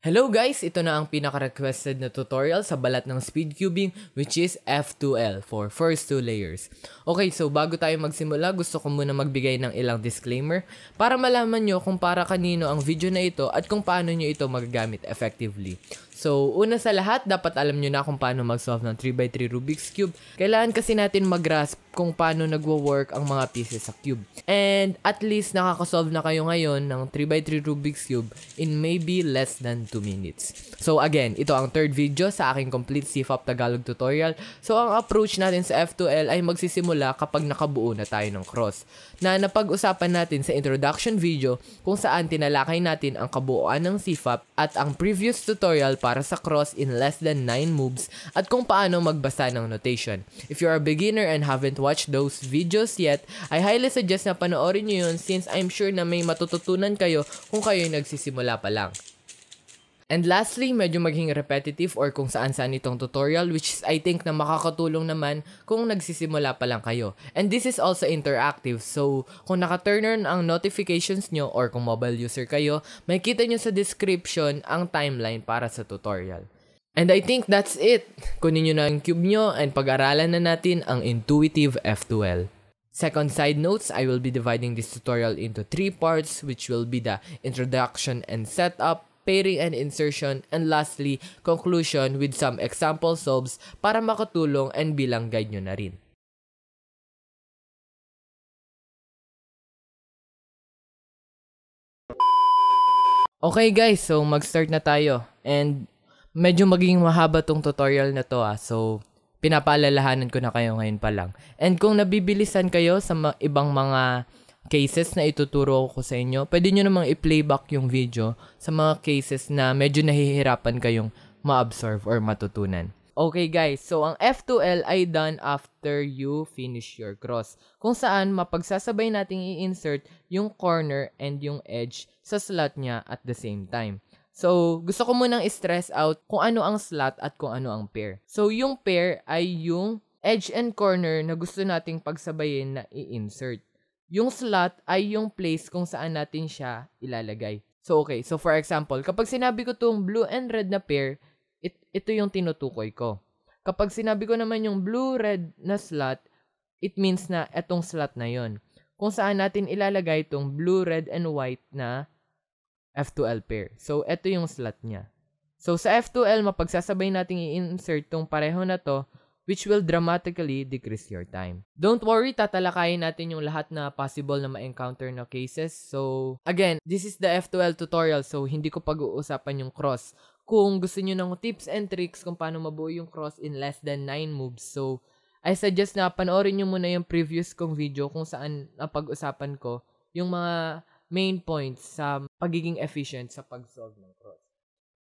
Hello guys! Ito na ang pinaka-requested na tutorial sa balat ng speed cubing, which is F2L for first 2 layers. Okay, so bago tayo magsimula, gusto ko muna magbigay ng ilang disclaimer para malaman nyo kung para kanino ang video na ito at kung paano nyo ito magagamit effectively. So, una sa lahat, dapat alam nyo na kung paano mag-solve ng 3x3 Rubik's Cube. Kailangan kasi natin mag-grasp kung paano nagwo-work ang mga pieces sa cube. And at least nakakasolve na kayo ngayon ng 3x3 Rubik's Cube in maybe less than 2 minutes. So again, ito ang third video sa aking complete CFOP Tagalog tutorial. So ang approach natin sa F2L ay magsisimula kapag nakabuo na tayo ng cross. Na napag-usapan natin sa introduction video kung saan tinalakay natin ang kabuuan ng CFOP at ang previous tutorial para sa cross in less than 9 moves at kung paano magbasa ng notation. If you are a beginner and haven't watched those videos yet, I highly suggest na panoorin nyo yun since I'm sure na may matututunan kayo kung kayo nagsisimula pa lang. And lastly, medyo maging repetitive or kung saan-saan itong tutorial, which is I think na makakatulong naman kung nagsisimula pa lang kayo. And this is also interactive, so kung naka-turn on ang notifications nyo or kung mobile user kayo, makikita nyo sa description ang timeline para sa tutorial. And I think that's it. Kunin nyo na ang cube nyo and pag-aralan na natin ang intuitive F2L. Second side notes, I will be dividing this tutorial into 3 parts, which will be the introduction and setup, pairing and insertion, and lastly, conclusion with some example solves para makatulong and bilang guide nyo na rin. Okay guys, so mag-start na tayo. And medyo magiging mahaba tong tutorial na to so pinapaalalahanan ko na kayo ngayon pa lang. And kung nabibilisan kayo sa ibang mga cases na ituturo ko sa inyo, pwede nyo namang i-playback yung video sa mga cases na medyo nahihirapan kayong ma-absorb or matutunan. Okay guys, so ang F2L ay done after you finish your cross. Kung saan mapagsasabay nating i-insert yung corner and yung edge sa slot niya at the same time. So, gusto ko munang i-stress out kung ano ang slot at kung ano ang pair. So, yung pair ay yung edge and corner na gusto nating pagsabayin na i-insert. Yung slot ay yung place kung saan natin siya ilalagay. So, okay. So, for example, kapag sinabi ko itong blue and red na pair, ito yung tinutukoy ko. Kapag sinabi ko naman yung blue-red na slot, it means na etong slot na yon. Kung saan natin ilalagay itong blue, red, and white na F2L pair. So, ito yung slot niya. So, sa F2L, mapagsasabay natin i-insert tong pareho na to, which will dramatically decrease your time. Don't worry, tatalakayin natin yung lahat na possible na ma-encounter na cases. So, again, this is the F2L tutorial, so hindi ko pag-uusapan yung cross. Kung gusto nyo ng tips and tricks kung paano mabuo yung cross in less than 9 moves, so I suggest na panoorin nyo muna yung previous kong video kung saan napag-usapan ko yung mga main points sa pagiging efficient sa pag-solve ng cross.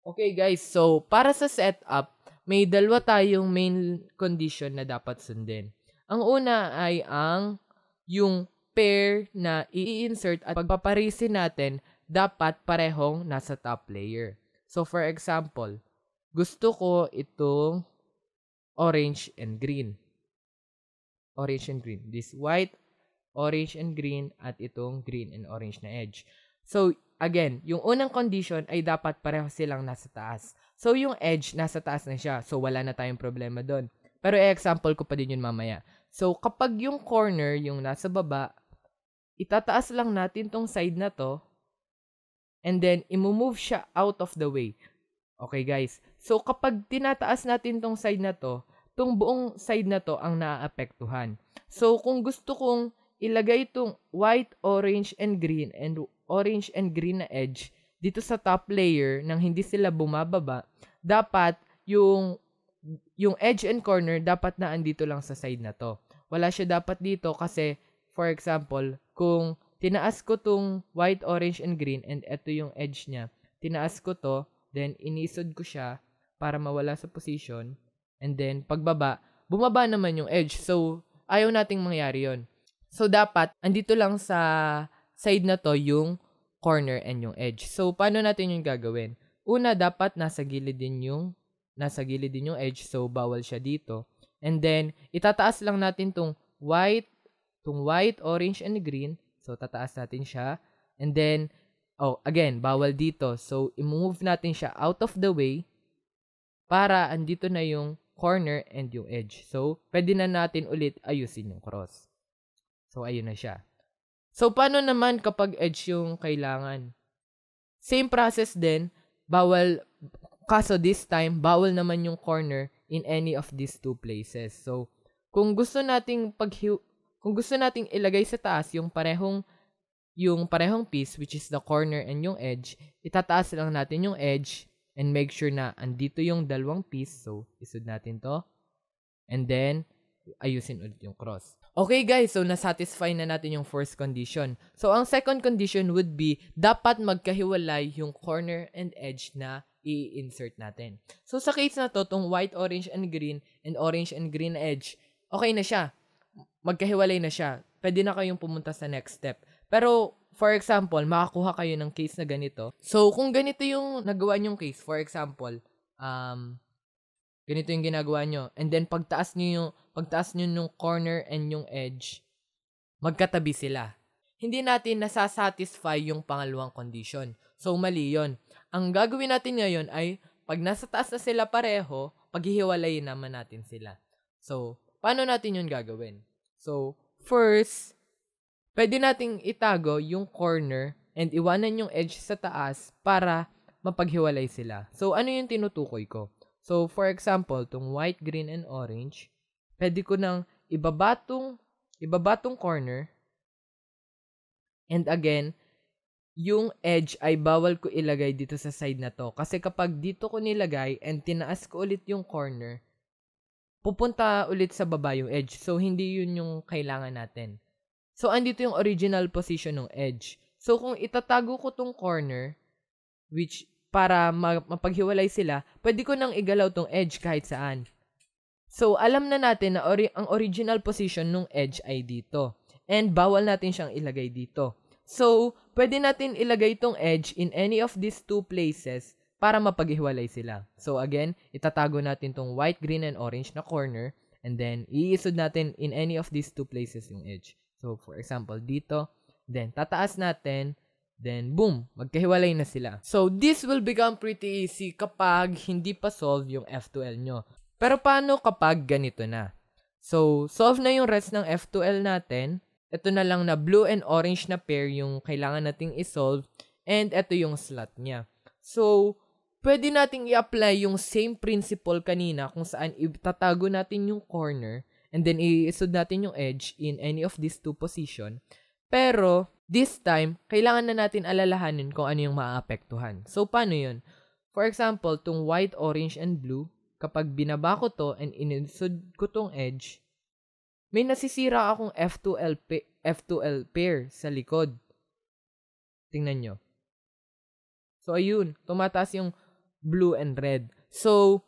Okay guys, so para sa setup, may dalawa tayong main condition na dapat sundin. Ang una ay yung pair na i-insert at pagpaparisin natin dapat parehong nasa top layer. So for example, gusto ko itong orange and green. Orange and green. This white, orange and green, at itong green and orange na edge. So again, yung unang condition ay dapat pareho silang nasa taas. So yung edge, nasa taas na siya. So wala na tayong problema doon. Pero i-example ko pa din yun mamaya. So kapag yung corner, yung nasa baba, itataas lang natin tong side na to. And then, i-move siya out of the way. Okay, guys? So, kapag tinataas natin tong side na to, tong buong side na to ang naaapektuhan. So, kung gusto kong ilagay itong white, orange, and green na edge dito sa top layer nang hindi sila bumababa, dapat yung edge and corner dapat na andito lang sa side na to. Wala siya dapat dito kasi, for example, kung tinaas ko tong white, orange, and green, and ito yung edge niya. Tinaas ko to, then inisod ko siya para mawala sa position, and then pagbaba, bumaba naman yung edge. So, ayaw nating mangyari yon. So, dapat, andito lang sa side na to yung corner and yung edge. So, paano natin yung gagawin? Una, dapat nasa gilid din yung edge, so bawal siya dito. And then, itataas lang natin tong white, orange, and green. So, tataas natin siya. And then, Oh, again, bawal dito. So, i-move natin siya out of the way para andito na yung corner and yung edge. So, pwede na natin ulit ayusin yung cross. So, ayun na siya. So, paano naman kapag edge yung kailangan? Same process din, bawal, kaso this time, bawal naman yung corner in any of these two places. So, kung gusto nating ilagay sa taas yung parehong piece, which is the corner and yung edge, itataas lang natin yung edge and make sure na andito yung dalawang piece. So, isod natin to. And then, ayusin ulit yung cross. Okay guys, so nasatisfy na natin yung first condition. So, ang second condition would be, dapat magkahiwalay yung corner and edge na i-insert natin. So, sa case na to, tong white, orange, and orange and green edge, okay na siya. Magkahiwalay na siya. Pwede na kayong pumunta sa next step. Pero, for example, makakuha kayo ng case na ganito. So, kung ganito yung nagawa nyong case, for example, ganito yung ginagawa nyo. And then, pagtaas nyo yung corner and yung edge, magkatabi sila. Hindi natin nasasatisfy yung pangalawang condition. So, mali yun. Ang gagawin natin ngayon ay, pag nasa taas na sila pareho, paghihiwalayin naman natin sila. So, paano natin yun gagawin? So, first, pwede nating itago yung corner and iwanan yung edge sa taas para mapaghiwalay sila. So, ano yung tinutukoy ko? So, for example, tong white, green, and orange, pwede ko nang ibabatong corner. And again, yung edge ay bawal ko ilagay dito sa side na to. Kasi kapag dito ko nilagay and tinaas ko ulit yung corner, pupunta ulit sa baba yung edge. So, hindi yun yung kailangan natin. So, andito yung original position ng edge. So, kung itatago ko tong corner, which para mapaghiwalay sila, pwede ko nang igalaw tong edge kahit saan. So, alam na natin na ang original position ng edge ay dito. And bawal natin siyang ilagay dito. So, pwede natin ilagay tong edge in any of these two places para mapaghiwalay sila. So, again, itatago natin tong white, green, and orange na corner. And then, iisod natin in any of these two places yung edge. So, for example, dito. Then, tataas natin. Then, boom! Magkahiwalay na sila. So, this will become pretty easy kapag hindi pa solve yung F2L nyo. Pero, paano kapag ganito na? So, solve na yung rest ng F2L natin. Ito na lang na blue and orange na pair yung kailangan nating isolve. And, ito yung slot niya. So, pwede nating i-apply yung same principle kanina kung saan itatago natin yung corner. And then, i-isod natin yung edge in any of these two position. Pero, this time, kailangan na natin alalahanin kung ano yung maaapektuhan. So, paano yun? For example, tong white, orange, and blue, kapag binaba ko to and inisod ko tong edge, may nasisira akong F2L pair sa likod. Tingnan nyo. So, ayun. Tumataas yung blue and red. So,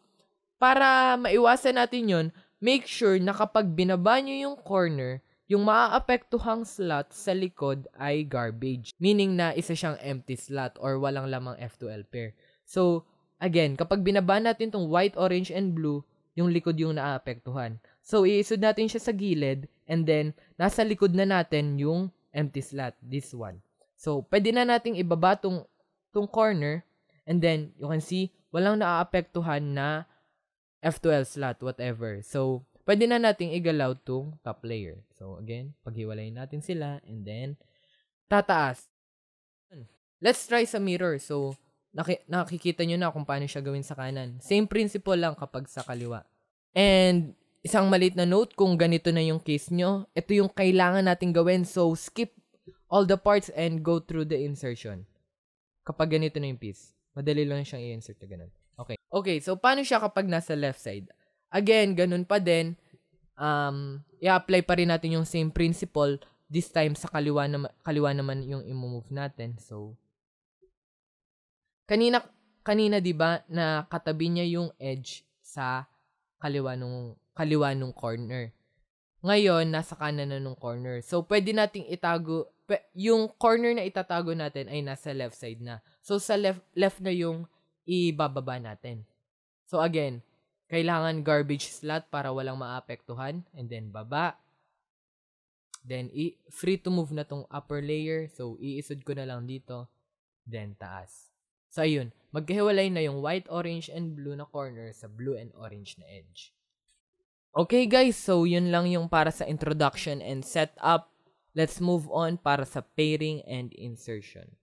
para maiwasan natin yun, make sure na kapag binaba nyo yung corner, yung maaapektuhang slot sa likod ay garbage. Meaning na isa siyang empty slot or walang lamang F2L pair. So, again, kapag binaba natin tong white, orange, and blue, yung likod yung naaapektuhan. So, iisod natin siya sa gilid and then, nasa likod na natin yung empty slot, this one. So, pwede na nating ibaba tong corner and then, you can see, walang naaapektuhan na F2L slot, whatever. So, pwede na nating igalaw tong top layer. So, again, paghiwalayin natin sila and then, tataas. Let's try sa mirror. So, nakikita nyo na kung paano siya gawin sa kanan. Same principle lang kapag sa kaliwa. And, isang maliit na note, kung ganito na yung case nyo, ito yung kailangan natin gawin. So, skip all the parts and go through the insertion. Kapag ganito na yung piece. Madali lang siyang i-insert na ganun. Okay, so paano siya kapag nasa left side? Again, ganun pa din. I-apply pa rin natin yung same principle. This time, sa kaliwa naman yung i-move natin. So, kanina diba, na katabi niya yung edge sa kaliwa nung corner. Ngayon, nasa kanan na nung corner. So, pwede nating itago, yung corner na itatago natin ay nasa left side na. So, sa left na yung ibababa natin. So, again, kailangan garbage slot para walang maapektuhan. And then, baba. Then, free to move na tong upper layer. So, iisod ko na lang dito. then taas. So, ayun. Magkahiwalay na yung white, orange, and blue na corner sa blue and orange na edge. Okay guys, so yun lang yung para sa introduction and setup. Let's move on para sa pairing and insertion.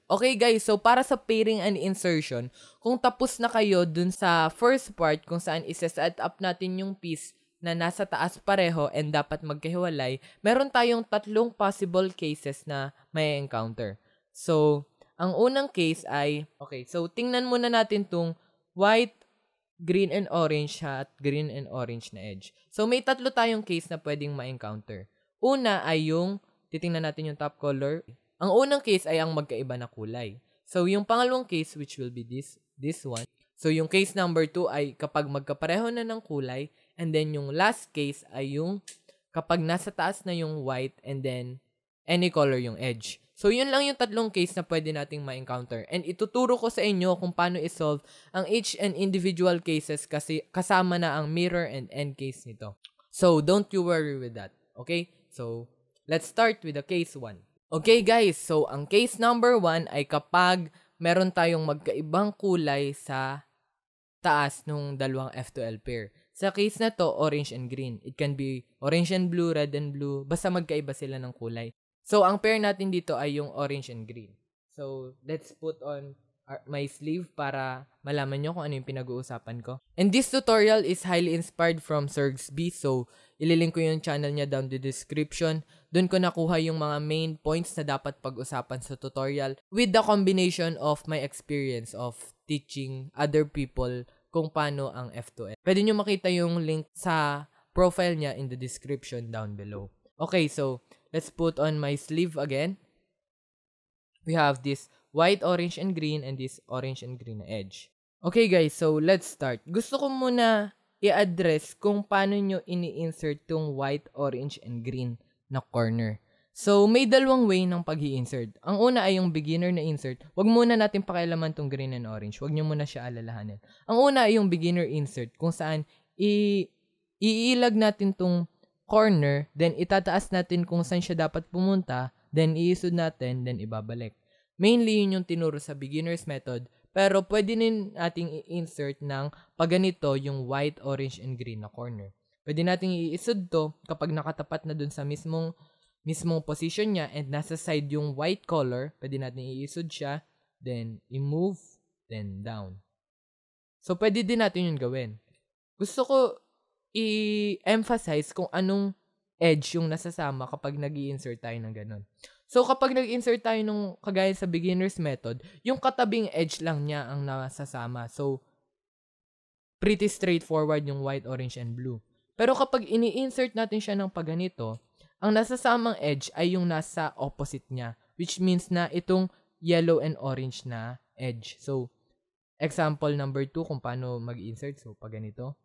Okay guys, so para sa pairing and insertion, kung tapos na kayo dun sa first part kung saan isa-set up natin yung piece na nasa taas pareho and dapat magkahiwalay, meron tayong tatlong possible cases na may encounter. So, ang unang case ay, okay, so tingnan muna natin tong white, green and orange at green and orange na edge. So, may tatlo tayong case na pwedeng ma-encounter. Una ay yung, titingnan natin yung top color. Ang unang case ay ang magkaiba na kulay. So, yung pangalawang case, which will be this one. So, yung case number 2 ay kapag magkapareho na ng kulay. And then, yung last case ay yung kapag nasa taas na yung white and then any color yung edge. So, yun lang yung tatlong case na pwede nating ma-encounter. And ituturo ko sa inyo kung paano isolve ang each and individual cases kasi kasama na ang mirror and end case nito. So, don't you worry with that. Okay? So, let's start with the case 1. Okay guys, so ang case number 1 ay kapag meron tayong magkaibang kulay sa taas nung dalawang F2L pair. Sa case na to, orange and green. It can be orange and blue, red and blue, basta magkaiba sila ng kulay. So, ang pair natin dito ay yung orange and green. So, let's put on my sleeve para malaman nyo kung ano yung pinag-uusapan ko. And this tutorial is highly inspired from Sergsby. So, ililink ko yung channel niya down the description. Doon ko nakuha yung mga main points na dapat pag-usapan sa tutorial with the combination of my experience of teaching other people kung paano ang F2L. Pwede nyo makita yung link sa profile niya in the description down below. Okay, so, let's put on my sleeve again. We have this white, orange, and green, and this orange and green na edge. Okay guys, so let's start. Gusto ko muna i-address kung paano nyo ini-insert tong white, orange, and green na corner. So, may dalawang way ng pag-i-insert. Ang una ay yung beginner na insert. Huwag muna natin pakialaman tong green and orange. Huwag nyo muna siya alalahanin. Ang una ay yung beginner insert kung saan iilag natin tong corner, then itataas natin kung saan siya dapat pumunta, then iisod natin, then ibabalik. Mainly, yun yung tinuro sa beginner's method, pero pwede din nating i-insert ng paganito yung white, orange, and green na corner. Pwede nating iisod to kapag nakatapat na dun sa mismong position niya and nasa side yung white color, pwede natin iisod siya, then i-move, then down. So, pwede din natin yun gawin. Gusto ko i-emphasize kung anong edge yung nasasama kapag nag-i-insert tayo ng ganun. So, kapag nag-insert tayo nung kagaya sa beginner's method, yung katabing edge lang niya ang nasasama. So, pretty straightforward yung white, orange, and blue. Pero kapag ini-insert natin siya ng paganito, ang nasasamang edge ay yung nasa opposite niya, which means na itong yellow and orange na edge. So, example number 2 kung paano mag-insert. So, paganito.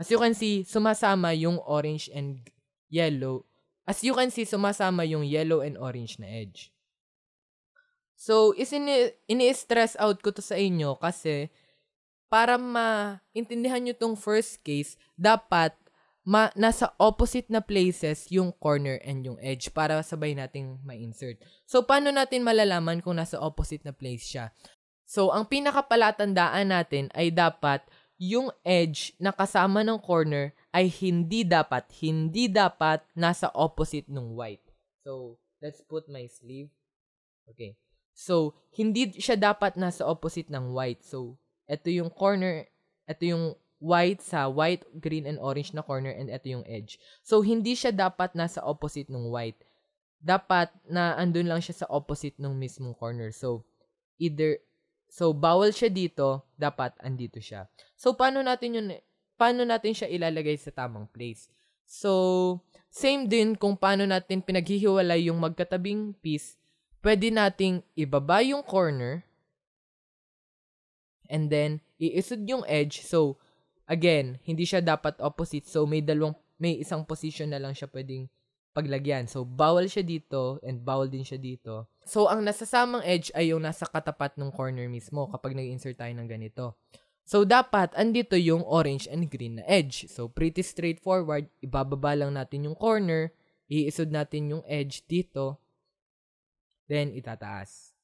As you can see, sumasama yung orange and yellow. As you can see, sumasama yung yellow and orange na edge. So, ini-stress out ko to sa inyo kasi para maintindihan nyo tong first case, dapat nasa opposite na places yung corner and yung edge para sabay nating ma-insert. So, paano natin malalaman kung nasa opposite na place siya? So, ang pinakapalatandaan natin ay dapat yung edge na kasama ng corner ay hindi dapat nasa opposite ng white. So, let's put my sleeve. Okay. So, hindi siya dapat nasa opposite ng white. So, ito yung corner, ito yung white sa white, green, and orange na corner, and ito yung edge. So, hindi siya dapat nasa opposite ng white. Dapat na andun lang siya sa opposite ng mismong corner. So, bawal siya dito, dapat andito siya. So, paano natin siya ilalagay sa tamang place? So, same din kung paano natin pinaghihiwalay yung magkatabing piece. Pwede nating ibaba yung corner and then iisod yung edge. So, again, hindi siya dapat opposite. So, may isang position na lang siya pwedeng paglagyan. So, bawal siya dito and bawal din siya dito. So, ang nasasamang edge ay yung nasa katapat ng corner mismo kapag nag-insert tayo ng ganito. So, dapat andito yung orange and green na edge. So, pretty straightforward. Ibababa lang natin yung corner. Iisod natin yung edge dito. Then, itataas.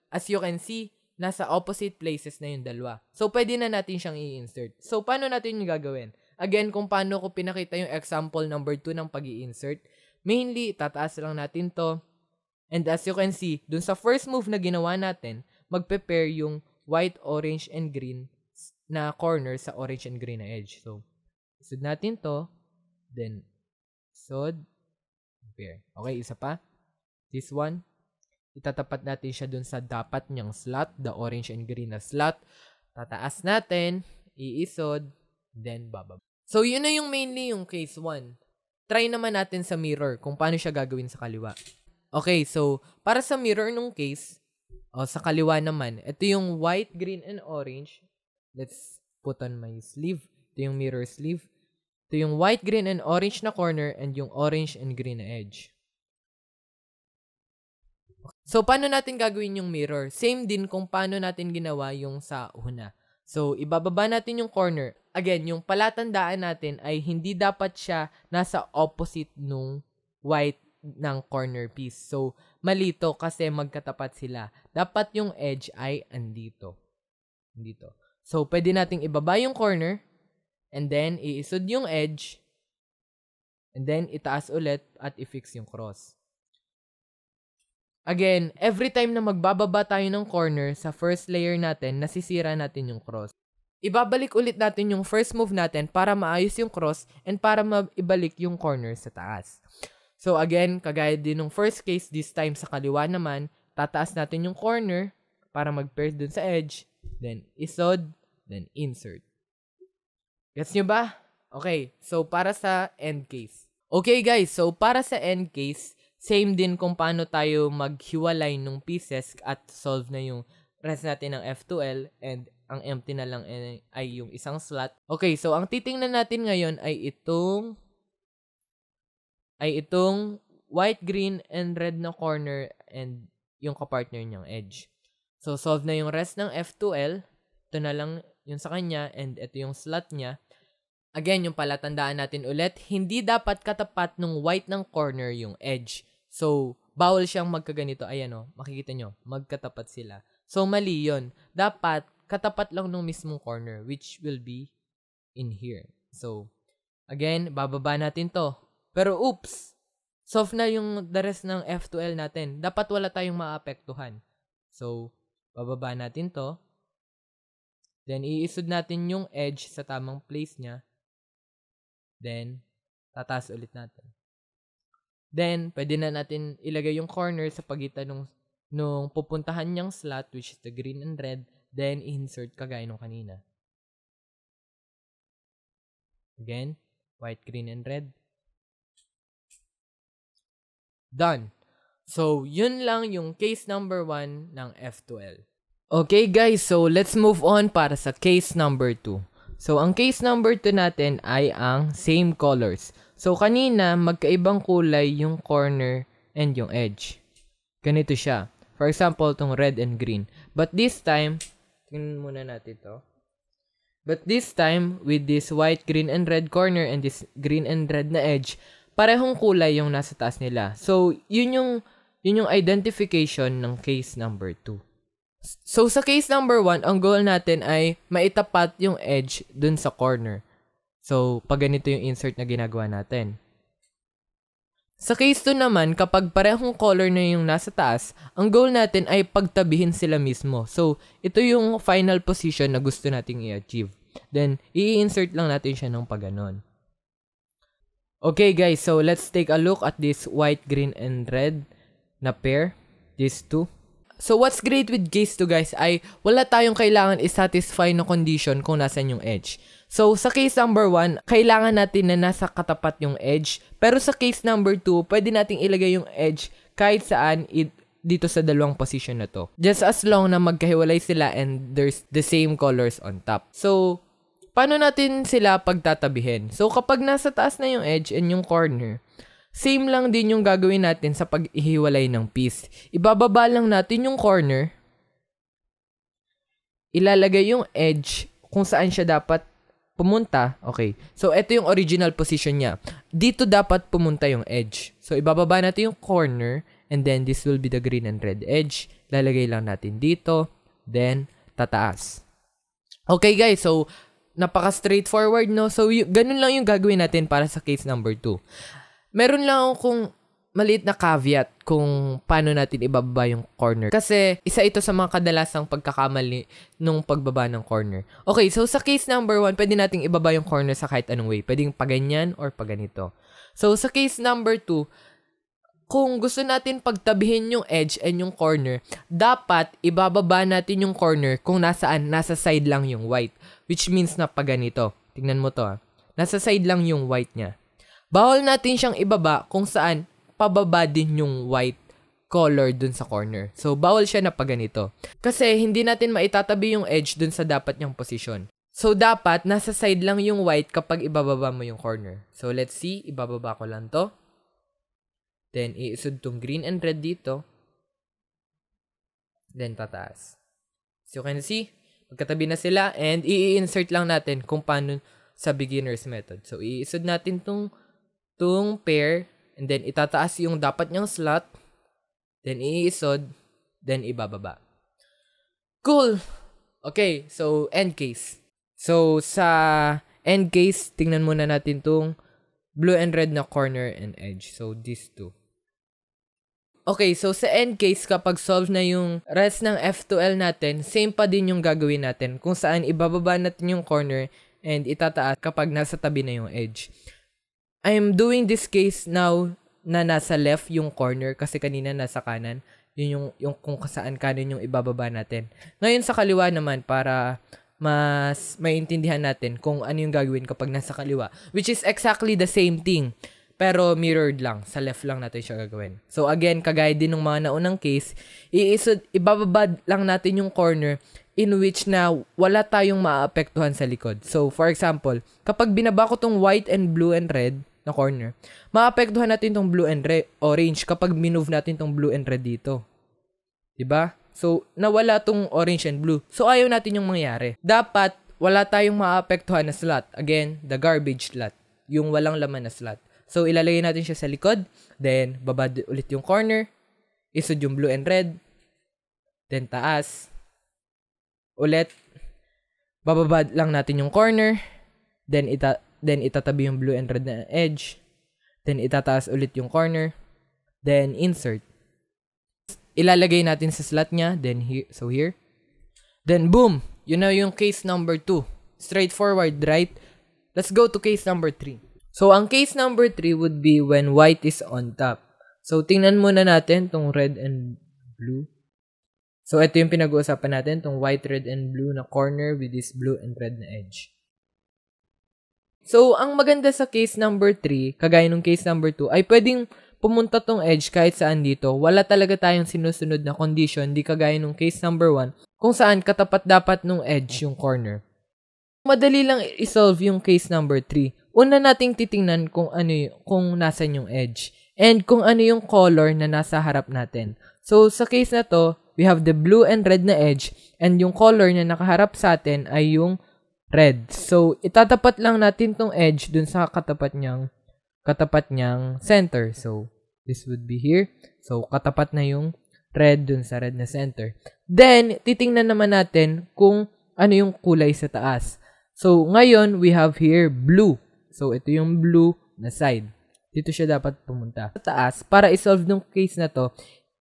as you can see, nasa opposite places na yung dalawa. So, pwede na natin siyang i-insert. So, paano natin yung gagawin? Again, kung paano ko pinakita yung example number 2 ng pag-i-insert, mainly, tataas lang natin to. And as you can see, dun sa first move na ginawa natin, magpe-pair yung white, orange, and green na corner sa orange and green na edge. So, isod natin to. Then, isod. Pair. Okay, isa pa. This one. Itatapat natin siya dun sa dapat niyang slot. The orange and green na slot. Tataas natin. Iisod. Then, bababa. So, yun na yung mainly yung case 1. Try naman natin sa mirror kung paano siya gagawin sa kaliwa. Okay, so, para sa mirror nung case, sa kaliwa naman, ito yung white, green, and orange. Let's put on my sleeve. Ito yung mirror sleeve. Ito yung white, green, and orange na corner and yung orange and green na edge. So, paano natin gagawin yung mirror? Same din kung paano natin ginawa yung sa una. So, ibababa natin yung corner. Again, yung palatandaan natin ay hindi dapat siya nasa opposite nung white ng corner piece. So, malito kasi magkatapat sila. Dapat yung edge ay andito. Dito. So, pwede nating ibaba yung corner and then iisod yung edge and then itaas ulit at i-fix yung cross. Again, every time na magbababa tayo ng corner sa first layer natin, nasisira natin yung cross. Ibabalik ulit natin yung first move natin para maayos yung cross and para maibalik yung corner sa taas. So again, kagaya din ng first case, this time sa kaliwa naman, tataas natin yung corner para mag-pair dun sa edge, then isod, then insert. Gets nyo ba? Okay, so para sa end case. Okay guys, so para sa end case, same din kung paano tayo maghiwalay ng pieces at solve na yung rest natin ng F2L and ang empty na lang ay yung isang slot. Okay, so ang titingnan natin ngayon ay itong white, green, and red na corner and yung kapartner niyang edge. So, solve na yung rest ng F2L. Ito na lang yung sa kanya and ito yung slot niya. Again, yung palatandaan natin ulit, hindi dapat katapat ng white ng corner yung edge. So, bawal siyang magkaganito. Ayan o, makikita nyo, magkatapat sila. So, mali yun. Dapat katapat lang ng mismong corner which will be in here. So, again, bababa natin to. Pero oops, soft na yung the rest ng F2L natin. Dapat wala tayong maapektuhan. So, bababa natin to. Then, iisod natin yung edge sa tamang place niya. Then, tataas ulit natin. Then, pwede na natin ilagay yung corner sa pagitan nung pupuntahan niyang slot, which is the green and red. Then, insert kagaya nung kanina. Again, white, green, and red. Done. So, yun lang yung case number 1 ng F2L. Okay guys, so let's move on para sa case number 2. So, ang case number 2 natin ay ang same colors. So, kanina, magkaibang kulay yung corner and yung edge. Ganito siya. For example, itong red and green. But this time, tingnan muna natin to. But this time, with this white, green, and red corner and this green and red na edge, parehong kulay yung nasa taas nila. So, yun yung identification ng case number 2. So, sa case number 1, ang goal natin ay maitapat yung edge dun sa corner. So, pag ganito yung insert na ginagawa natin. Sa case 2 naman, kapag parehong color na yung nasa taas, ang goal natin ay pagtabihin sila mismo. So, ito yung final position na gusto nating i-achieve. Then, i-insert lang natin siya ng pagganon. Okay guys, so let's take a look at this white, green, and red na pair. These two. So, what's great with case 2 guys ay wala tayong kailangan i-satisfy na condition kung nasan yung edge. So, sa case number 1, kailangan natin na nasa katapat yung edge. Pero sa case number 2, pwede nating ilagay yung edge kahit saan dito sa dalawang position na to. Just as long na magkahiwalay sila and there's the same colors on top. So, paano natin sila pagtatabihin? So, kapag nasa taas na yung edge and yung corner, same lang din yung gagawin natin sa pag-ihiwalay ng piece. Ibababa lang natin yung corner. Ilalagay yung edge kung saan siya dapat pumunta. Okay. So, ito yung original position niya. Dito dapat pumunta yung edge. So, ibababa natin yung corner and then this will be the green and red edge. Lalagay lang natin dito, then tataas. Okay guys, so napaka-straightforward, no? So ganun lang yung gagawin natin para sa case number 2. Meron lang akong maliit na caveat kung paano natin ibababa yung corner. Kasi isa ito sa mga kadalasang pagkakamali nung pagbaba ng corner. Okay, so sa case number 1, pwede nating ibaba yung corner sa kahit anong way. Pwedeng paganyan or paganito. So sa case number 2, kung gusto natin pagtabihin yung edge and yung corner, dapat ibababa natin yung corner kung nasaan, nasa side lang yung white. Which means na paganito. Tingnan mo to Nasa side lang yung white niya. Bawal natin siyang ibaba kung saan pababa din yung white color dun sa corner. So, bawal siya na paganito. Kasi, hindi natin maitatabi yung edge dun sa dapat niyang posisyon. So, dapat, nasa side lang yung white kapag ibababa mo yung corner. So, let's see. Ibababa ko lang to. Then, iisod tong green and red dito. Then, tataas. So, you can see, magkatabi na sila. And, i-insert lang natin kung paano sa beginner's method. So, iisod natin tong pair. And then, itataas yung dapat niyang slot. Then, iisod. Then, ibababa. Cool! Okay, so, end case. So, sa end case, tingnan muna natin tong blue and red na corner and edge. So, these two. Okay, so sa end case, kapag solve na yung rest ng F2L natin, same pa din yung gagawin natin. Kung saan, ibababa natin yung corner and itataas kapag nasa tabi na yung edge. I'm doing this case now na nasa left yung corner kasi kanina nasa kanan. Yun yung kung saan kanan yung ibababa natin. Ngayon sa kaliwa naman para mas maintindihan natin kung ano yung gagawin kapag nasa kaliwa. Which is exactly the same thing. Pero mirrored lang. Sa left lang natin siya gagawin. So again, kagaya din ng mga naunang case, ibababa lang natin yung corner in which na wala tayong maapektuhan sa likod. So for example, kapag binaba ko tong white and blue and red na corner, maapektuhan natin tong blue and orange kapag minove natin tong blue and red dito. Diba? So, nawala tong orange and blue. So, ayaw natin yung mangyari. Dapat, wala tayong maapektuhan na slot. Again, the garbage slot. Yung walang laman na slot. So, ilalagay natin siya sa likod. Then, babad ulit yung corner. Isod yung blue and red. Then, taas. Ulit. Bababad lang natin yung corner. Then itatabi yung blue and red na edge. Then, itataas ulit yung corner. Then, insert. Ilalagay natin sa slot niya. Then, here. Then, boom! Yun na yung case number 2. Straightforward, right? Let's go to case number 3. So, ang case number 3 would be when white is on top. So, tingnan muna natin tong red and blue. So, ito yung pinag-uusapan natin. Tong white, red, and blue na corner with this blue and red na edge. So, ang maganda sa case number 3, kagaya nung case number 2, ay pwedeng pumunta tong edge kahit saan dito. Wala talaga tayong sinusunod na condition, di kagaya nung case number 1, kung saan katapat dapat nung edge yung corner. Madali lang i-solve yung case number 3. Una nating titingnan kung nasan yung edge and kung ano yung color na nasa harap natin. So, sa case na to, we have the blue and red na edge and yung color na nakaharap sa atin ay yung red. So, itatapat lang natin tong edge dun sa katapat niyang center. So, this would be here. So, katapat na yung red dun sa red na center. Then, titingnan naman natin kung ano yung kulay sa taas. So, ngayon, we have here blue. So, ito yung blue na side. Dito siya dapat pumunta. Sa taas, para isolve ng case na to,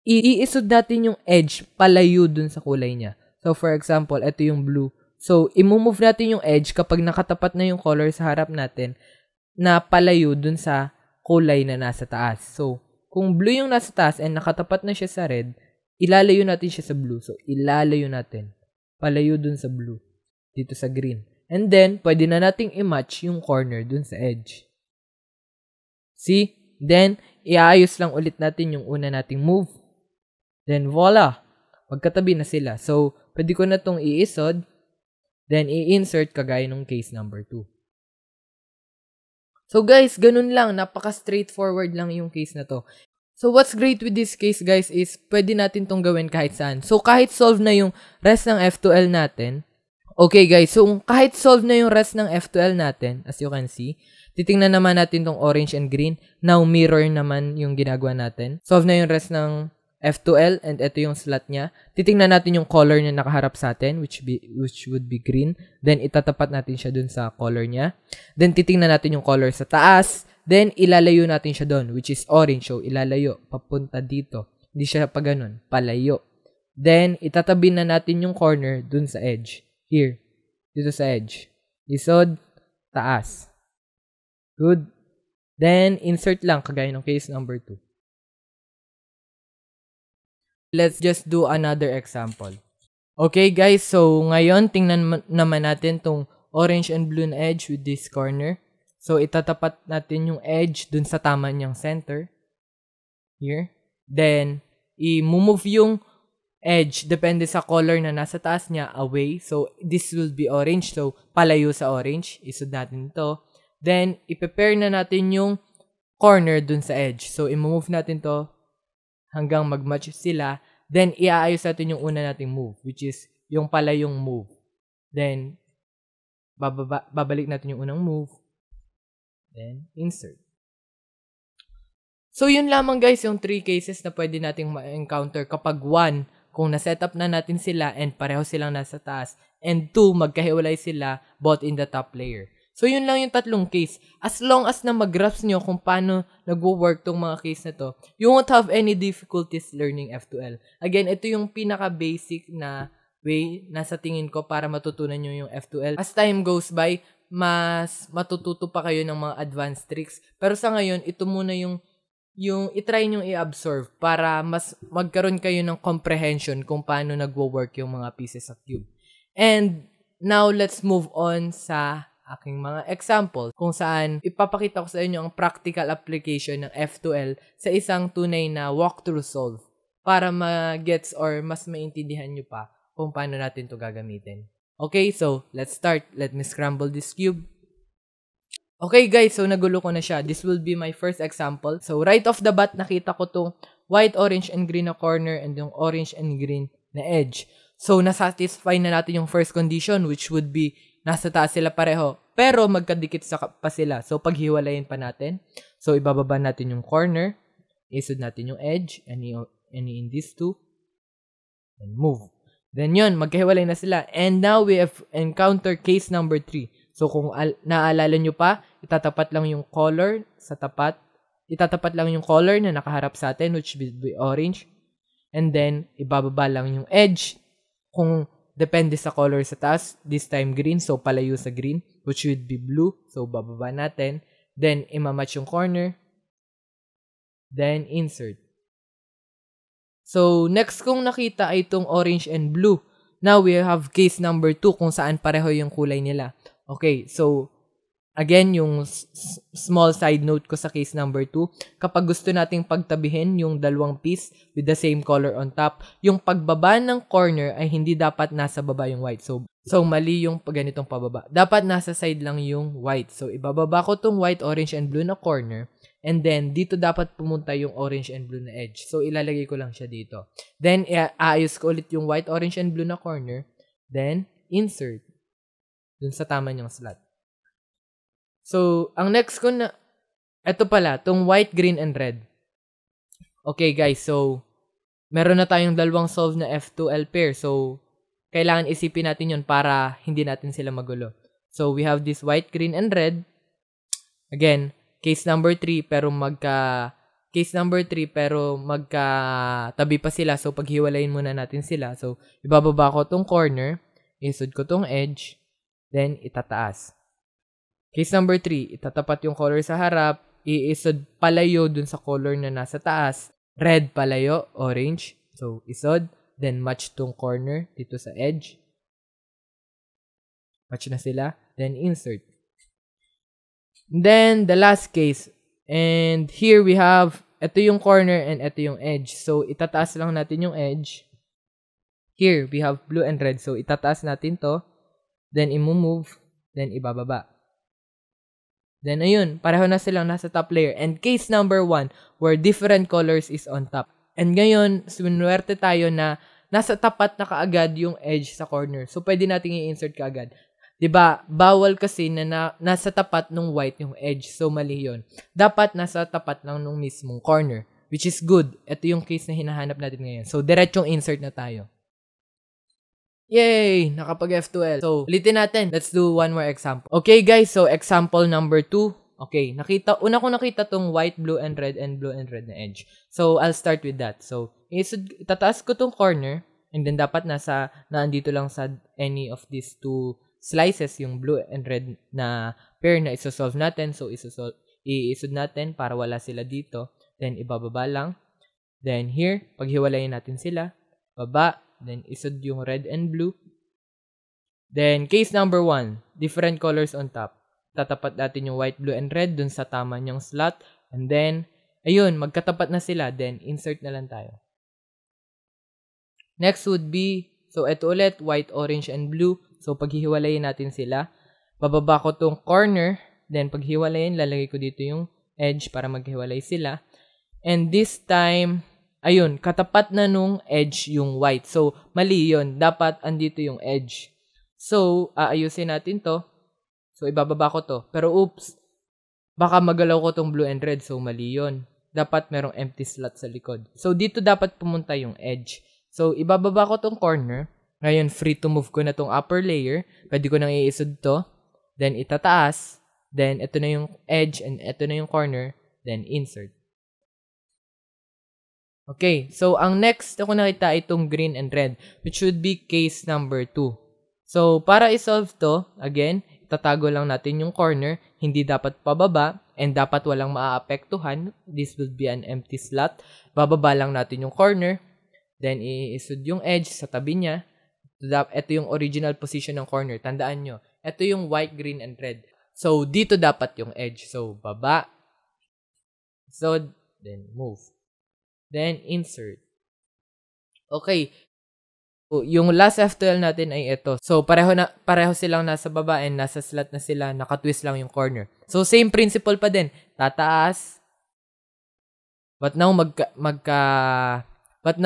iisod natin yung edge palayo dun sa kulay niya. So, for example, ito yung blue. So, imumove natin yung edge kapag nakatapat na yung color sa harap natin na palayo dun sa kulay na nasa taas. So, kung blue yung nasa taas and nakatapat na siya sa red, ilalayo natin siya sa blue. So, ilalayo natin. Palayo dun sa blue. Dito sa green. And then, pwede na nating i-match yung corner dun sa edge. See? Then, iaayos lang ulit natin yung una nating move. Then, voila! Magkatabi na sila. So, pwede ko na tong iisod. Then, i-insert kagaya nung case number 2. So, guys, ganun lang. Napaka-straightforward lang yung case na to. So, what's great with this case, guys, is pwede natin tong gawin kahit saan. So, kahit solve na yung rest ng F2L natin, Okay guys, so kahit solve na yung rest ng F2L natin, as you can see, titingnan naman natin tong orange and green. Now, mirror naman yung ginagawa natin. Solve na yung rest ng F2L and ito yung slot niya. Titingnan natin yung color niya nakaharap sa atin, which would be green. Then, itatapat natin siya dun sa color niya. Then, titingnan natin yung color sa taas. Then, ilalayo natin siya dun, which is orange. So, ilalayo, papunta dito. Hindi siya pa ganun, palayo. Then, itatabi na natin yung corner dun sa edge. Here, dito sa edge. Isod, taas. Good. Then, insert lang, kagaya ng case number 2. Let's just do another example. Okay guys, so ngayon, tingnan naman natin tong orange and blue na edge with this corner. So, itatapat natin yung edge dun sa tama niyang center. Here. Then, i-move yung edge, depende sa color na nasa taas niya, away. So, this will be orange. So, palayo sa orange. Isod natin ito. Then, i-prepare na natin yung corner dun sa edge. So, i-move natin to hanggang mag-match sila. Then, iaayos natin yung una nating move, which is yung palayong move. Then, babalik natin yung unang move. Then, insert. So, yun lamang guys, yung 3 cases na pwede nating ma-encounter kapag 1, kung na-setup na natin sila and pareho silang nasa taas. And 2, magkahiwalay sila both in the top layer. So, yun lang yung 3 case. As long as na mag-grasp nyo kung paano nagwo-work tong mga case na to, you won't have any difficulties learning F2L. Again, ito yung pinaka-basic na way na sa tingin ko para matutunan nyo yung F2L. As time goes by, mas matututo pa kayo ng mga advanced tricks. Pero sa ngayon, ito muna yung itry nyo i-absorb para mas magkaroon kayo ng comprehension kung paano nagwo-work yung mga pieces sa cube. And now, let's move on sa aking mga example kung saan ipapakita ko sa inyo ang practical application ng F2L sa isang tunay na walkthrough solve para ma-gets or mas maintindihan nyo pa kung paano natin to gagamitin. Okay, so let's start. Let me scramble this cube. Okay guys, so nagulo ko na siya. This will be my first example. So right off the bat, nakita ko tong white, orange, and green na corner and yung orange and green na edge. So nasatisfy na natin yung first condition, which would be nasa taas sila pareho. Pero magkadikit pa sila. So paghiwalayin pa natin. So ibababa natin yung corner. Isod natin yung edge. Any in these two. And move. Then yun, magkahiwalay na sila. And now we have encountered case number 3. So, kung naalala nyo pa, itatapat lang yung color sa tapat. Itatapat lang yung color na nakaharap sa atin, which will be orange. And then, ibababa lang yung edge. Kung depende sa color sa taas, this time green. So, palayo sa green, which would be blue. So, bababa natin. Then, imamatch yung corner. Then, insert. So, next kong nakita ay itong orange and blue. Now, we have case number 2 kung saan pareho yung kulay nila. Okay, so, again, yung small side note ko sa case number 2, kapag gusto nating pagtabihin yung dalawang piece with the same color on top, yung pagbaba ng corner ay hindi dapat nasa baba yung white. So mali yung ganitong pababa. Dapat nasa side lang yung white. So, ibababa ko tong white, orange, and blue na corner. And then, dito dapat pumunta yung orange and blue na edge. So, ilalagay ko lang siya dito. Then, aayos ko ulit yung white, orange, and blue na corner. Then, insert. Dun sa tama niyang slot. So, ang next ko na, eto pala, tong white, green, and red. Okay guys, so, meron na tayong dalawang solve na F2L pair. So, kailangan isipin natin yun para hindi natin sila magulo. So, we have this white, green, and red. Again, case number 3, pero magka-tabi pa sila. So, paghiwalayin muna natin sila. So, ibababa ko tong corner, isod ko tong edge, then, itataas. Case number 3, itatapat yung color sa harap, iisod palayo dun sa color na nasa taas. Red palayo, orange. So, isod. Then, match tong corner dito sa edge. Match na sila. Then, insert. Then, the last case. And here we have, ito yung corner and ito yung edge. So, itataas lang natin yung edge. Here, we have blue and red. So, itataas natin to. Then, i-move. Then, ibababa. Then, ayun. Pareho na silang nasa top layer. And case number 1, where different colors is on top. And ngayon, sinuwerte tayo na nasa tapat na kaagad yung edge sa corner. So, pwede nating i-insert kaagad. 'Di ba? Bawal kasi na nasa tapat ng white yung edge. So, mali yun. Dapat nasa tapat lang nung mismong corner. Which is good. Ito yung case na hinahanap natin ngayon. So, diretsong insert na tayo. Yay! Nakapag F2L. So, ulitin natin. Let's do one more example. Okay, guys. So, example number 2. Okay, una ko nakita tong white, blue, and red na edge. So, I'll start with that. So, itataas ko tong corner, and then dapat naandito lang sa any of these two slices, yung blue and red na pair na isosolve natin. So, iisod natin para wala sila dito. Then, ibababa lang. Then, here, paghiwalayin natin sila. Baba. Then, isod yung red and blue. Then, case number 1, different colors on top. Tatapat natin yung white, blue, and red dun sa tama niyang slot. And then, ayun, magkatapat na sila. Then, insert na lang tayo. Next would be, so, ito ulit, white, orange, and blue. So, paghihiwalayin natin sila. Bababa ko tong corner. Then, paghiwalayin, lalagay ko dito yung edge para maghiwalay sila. And this time, ayun, katapat na nung edge yung white. So, mali yun. Dapat andito yung edge. So, aayusin natin to. So, ibababa ko to. Pero, oops, baka magalaw ko tong blue and red. So, mali yun. Dapat merong empty slot sa likod. So, dito dapat pumunta yung edge. So, ibababa ko tong corner. Ngayon, free to move ko na tong upper layer. Pwede ko nang iisod to. Then, itataas. Then, ito na yung edge and ito na yung corner. Then, insert. Okay, so ang next na ko nakita ay itong green and red, which would be case number 2. So, para isolve to, again, itatago lang natin yung corner, hindi dapat pababa, and dapat walang maaapektuhan. This will be an empty slot. Bababa lang natin yung corner, then iisod yung edge sa tabi niya. Ito yung original position ng corner. Tandaan nyo, ito yung white, green, and red. So, dito dapat yung edge. So, baba, isod, then move. Then, insert. Okay. So, yung last F2L natin ay ito. So, pareho silang nasa baba and nasa slot na sila. Nakatwist lang yung corner. So, same principle pa din. Tataas. But now,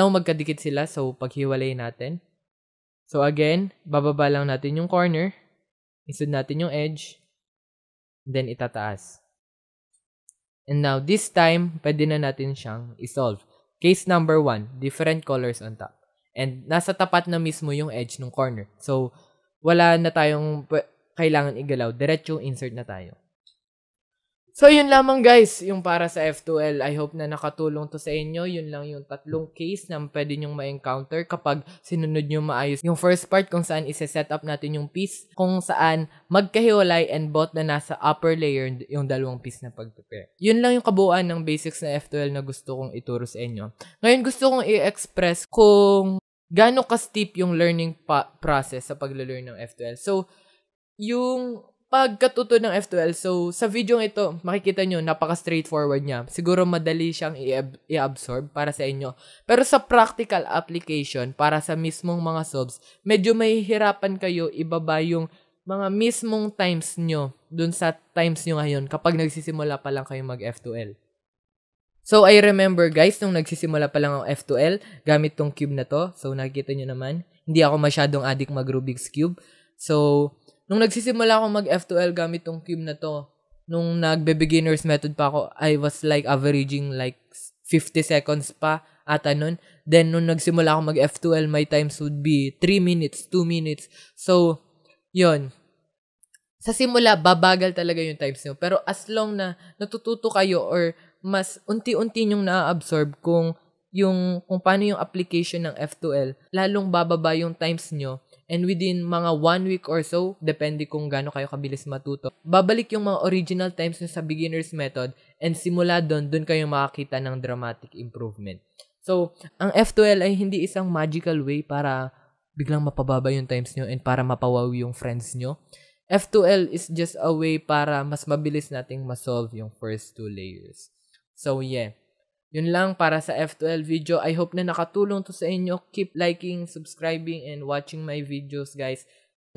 magkadikit sila. So, paghiwalay natin. So, again, bababa lang natin yung corner. Isod natin yung edge. Then, itataas. And now, this time, pwede na natin siyang isolve. Case number 1, different colors on top. And nasa tapat na mismo yung edge ng corner. So, wala na tayong kailangan igalaw. Diretso insert na tayo. So, yun lamang guys, yung para sa F2L. I hope na nakatulong to sa inyo. Yun lang yung tatlong case na pwede nyong ma-encounter kapag sinunod nyo maayos. Yung first part kung saan isa-set up natin yung piece, kung saan magkahiwalay and both na nasa upper layer yung dalawang piece na pag-prepare. Yun lang yung kabuuan ng basics na F2L na gusto kong ituro sa inyo. Ngayon gusto kong i-express kung gaano ka-steep yung learning process sa pag-learn ng F2L. So, yung pagkatuto ng F2L, so sa video ito, makikita nyo, napaka-straightforward niya. Siguro madali siyang i-absorb para sa inyo. Pero sa practical application, para sa mismong mga solves, medyo mahihirapan kayo ibaba yung mga mismong times nyo dun sa times nyo ngayon kapag nagsisimula pa lang kayo mag-F2L. So, I remember guys, nung nagsisimula pa lang ang F2L, gamit tong cube na to. So, nakikita nyo naman, hindi ako masyadong addict mag-Rubik's Cube. So, nung nagsisimula ako mag-F2L gamit tong cube na to, nung nagbe-beginner's method pa ako, I was like averaging like 50 seconds pa ata nun. Then, nung nagsimula ako mag-F2L, my times would be 3 minutes, 2 minutes. So, yun. Sa simula, babagal talaga yung times nyo. Pero as long na natututo kayo or mas unti-unti nyong na-absorb kung paano yung application ng F2L, lalong bababa yung times nyo. And within mga 1 week or so, depende kung gaano kayo kabilis matuto, babalik yung mga original times nyo sa beginner's method and simula doon kayo makakita ng dramatic improvement. So, ang F2L ay hindi isang magical way para biglang mapababa yung times nyo and para mapawaw yung friends nyo. F2L is just a way para mas mabilis nating masolve yung first 2 layers. So, yeah. Yun lang para sa F2L video. I hope na nakatulong to sa inyo. Keep liking, subscribing, and watching my videos, guys.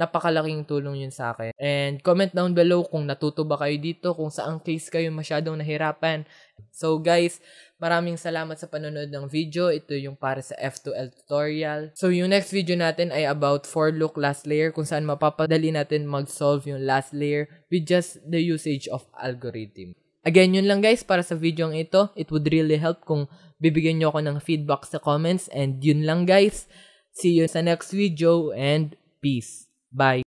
napakalaking tulong yun sa akin. And comment down below kung natuto ba kayo dito, kung saang case kayo masyadong nahirapan. So guys, maraming salamat sa panonood ng video. Ito yung para sa F2L tutorial. So yung next video natin ay about for loop last layer, kung saan mapapadali natin mag-solve yung last layer with just the usage of algorithm. Again, yun lang guys para sa video ng ito. It would really help kung bibigyan nyo ako ng feedback sa comments. And yun lang guys. See you sa next video and peace. Bye.